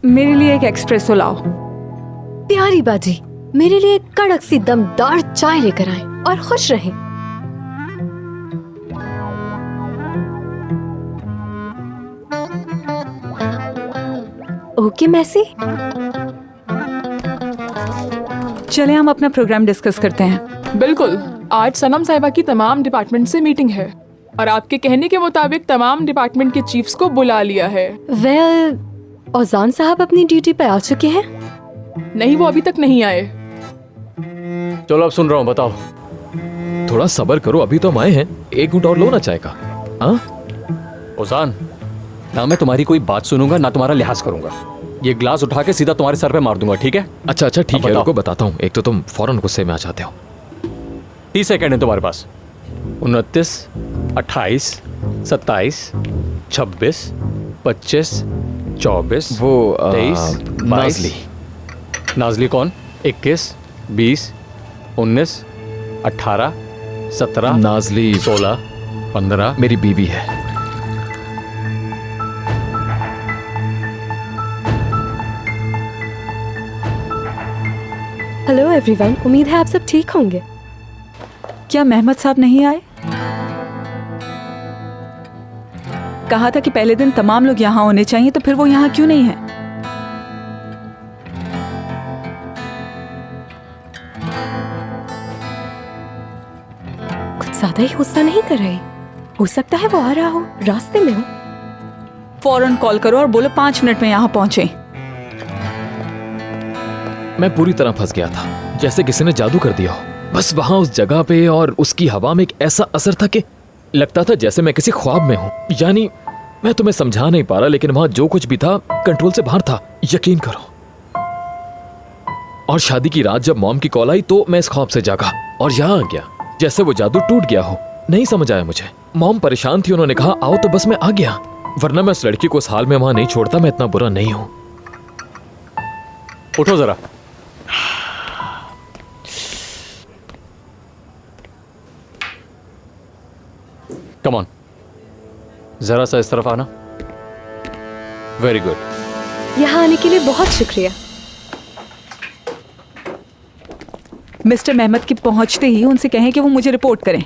मेरे लिए एक एक्सप्रेसो लाओ। प्यारी बाजी, मेरे लिए एक कड़क सी दमदार चाय लेकर आए और खुश रहें। ओके मैसी, चले हम अपना प्रोग्राम डिस्कस करते हैं। बिल्कुल, आज सनम साहिबा की तमाम डिपार्टमेंट से मीटिंग है और आपके कहने के मुताबिक तमाम डिपार्टमेंट के चीफ्स को बुला लिया है। वेल, औजान साहब अपनी ड्यूटी पे आ चुके हैं? नहीं, वो अभी तक नहीं आए। चलो अब सुन रहा हूँ, बताओ। थोड़ा सब्र करो, अभी तो हम आए हैं। एक घूंट और लो ना चाय का। हाँ ओजान, ना मैं तुम्हारी कोई बात सुनूंगा ना तुम्हारा लिहाज करूंगा। ये ग्लास उठा के सीधा तुम्हारे सर पे मार दूंगा, ठीक है? अच्छा ठीक अब है, बताओ। रुको बताता हूँ। एक तो तुम फौरन गुस्से में आ जाते हो। 30 सेकंड है तुम्हारे पास। 29, 28, 27, 26, 25, 24, वो 23, 22। नाज़ली। नाज़ली कौन? 21, 20, 19, 18, 17, नाज़ली 16, 15। मेरी बीवी है। हेलो एवरीवन, उम्मीद है आप सब ठीक होंगे। क्या मेहमद साहब नहीं आए? कहा था कि पहले दिन तमाम लोग यहाँ होने चाहिए, तो फिर वो यहाँ क्यों नहीं है? कुछ ज्यादा ही गुस्सा नहीं कर रहे? हो सकता है वो आ रहा हो, रास्ते में हो। फौरन कॉल करो और बोलो 5 मिनट में यहाँ पहुंचे। मैं पूरी तरह फंस गया था, जैसे किसी ने जादू कर दिया हो। बस वहां उस जगह पे और उसकी हवा में एक ऐसा असर था कि लगता था जैसे मैं किसी ख्वाब में हूं। यानी मैं तुम्हें समझा नहीं पा रहा, लेकिन वहां जो कुछ भी था कंट्रोल से बाहर था, यकीन करो। और शादी की रात जब मॉम की कॉल आई तो मैं इस ख्वाब से जागा और यहाँ आ गया, जैसे वो जादू टूट गया हो। नहीं समझ आया मुझे। मॉम परेशान थी, उन्होंने कहा आओ, तो बस मैं आ गया, वरना मैं उस लड़की को इस हाल में वहां नहीं छोड़ता। मैं इतना बुरा नहीं हूं। उठो जरा। कम ऑन, जरा सा इस तरफ आना। Very good. यहाँ आने के लिए बहुत शुक्रिया। मिस्टर मेहमद के पहुंचते ही उनसे कहें कि वो मुझे रिपोर्ट करें।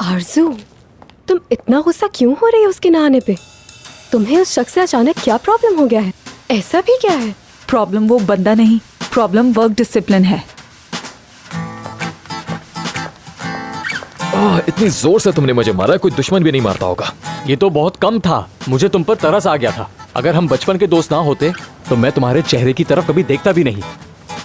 आरजू, तुम इतना गुस्सा क्यों हो रही हो उसके ना आने पे? तुम्हें उस शख्स से अचानक क्या प्रॉब्लम हो गया है? ऐसा भी क्या है? प्रॉब्लम वो बंदा नहीं, प्रॉब्लम वर्क डिसिप्लिन है। इतनी जोर से तुमने मुझे मारा, कोई दुश्मन भी नहीं मारता होगा। ये तो बहुत कम था, मुझे तुम पर तरस आ गया था। अगर हम बचपन के दोस्त ना होते तो मैं तुम्हारे चेहरे की तरफ कभी देखता भी नहीं।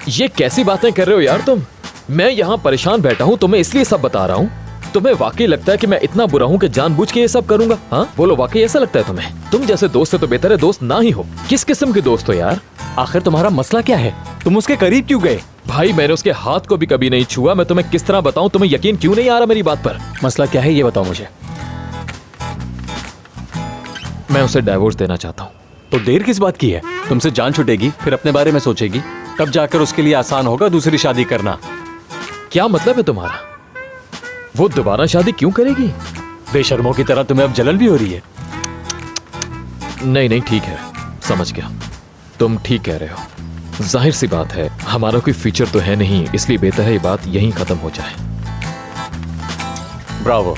ये कैसी बातें कर रहे हो यार तुम? मैं यहाँ परेशान बैठा हूँ, तुम्हें इसलिए सब बता रहा हूँ। तुम्हें वाकई लगता है कि मैं इतना बुरा हूँ कि जानबूझ के ये सब करूंगा? हाँ बोलो, वाकई ऐसा लगता है तुम्हें? तुम जैसे दोस्त है तो बेहतर है दोस्त ना ही हो। किस किस्म के दोस्त हो यार? आखिर तुम्हारा मसला क्या है? तुम उसके करीब क्यों गए? भाई मैंने उसके हाथ को भी कभी नहीं छुआ। मैं तुम्हें किस तरह बताऊं? तुम्हें यकीन क्यों नहीं आ रहा मेरी बात पर? मसला क्या है ये बताओ मुझे। मैं उसे डाइवोर्स देना चाहता हूँ। तो देर किस बात की है? तुमसे जान छूटेगी, फिर अपने बारे में सोचेगी, तब जाकर उसके लिए आसान होगा दूसरी शादी करना। क्या मतलब है तुम्हारा? वो दोबारा शादी क्यों करेगी? बेशर्मों की तरह तुम्हें अब जलन भी हो रही है। नहीं ठीक है, समझ गया। तुम ठीक कह रहे हो। जाहिर सी बात है हमारा कोई फ्यूचर तो है नहीं, इसलिए बेहतर है ये बात यहीं खत्म हो जाए। ब्रावो,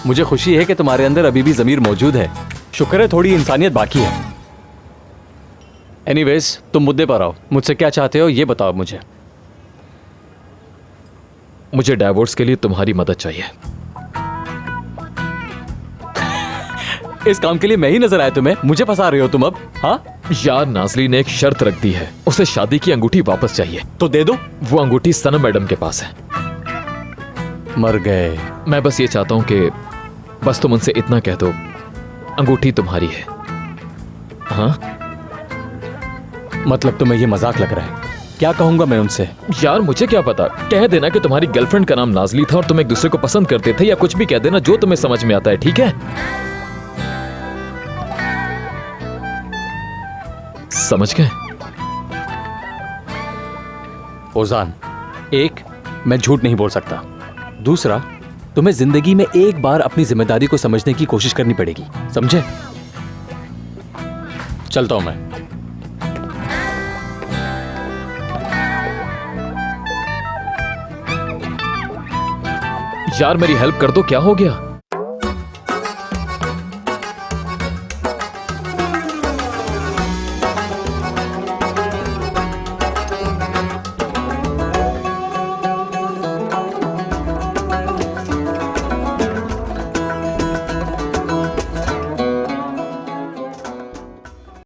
मुझे खुशी है कि तुम्हारे अंदर अभी भी ज़मीर मौजूद है। शुक्र है थोड़ी इंसानियत बाकी है। एनीवेज, तुम मुद्दे पर आओ। मुझसे क्या चाहते हो ये बताओ मुझे। मुझे डाइवोर्स के लिए तुम्हारी मदद चाहिए। इस काम के लिए मैं ही नजर आया तुम्हें? मुझे फंसा रहे हो तुम अब? हाँ यार, नाज़ली ने एक शर्त रख दी है, उसे शादी की अंगूठी वापस चाहिए। तो दे दो। वो अंगूठी सनम मैडम के पास है। मर गए। मैं बस ये चाहता हूं कि बस तुम उनसे इतना कह दो, अंगूठी तुम्हारी है। हाँ मतलब तुम्हें ये मजाक लग रहा है? क्या कहूंगा मैं उनसे? यार मुझे क्या पता, कह देना कि तुम्हारी गर्लफ्रेंड का नाम नाज़ली था और तुम एक दूसरे को पसंद करते थे, या कुछ भी कह देना जो तुम्हें समझ में आता है, ठीक है? समझ गए? ओजान, एक, मैं झूठ नहीं बोल सकता। दूसरा, तुम्हें जिंदगी में एक बार अपनी जिम्मेदारी को समझने की कोशिश करनी पड़ेगी, समझे? चलता हूं मैं। यार मेरी हेल्प कर दो, क्या हो गया?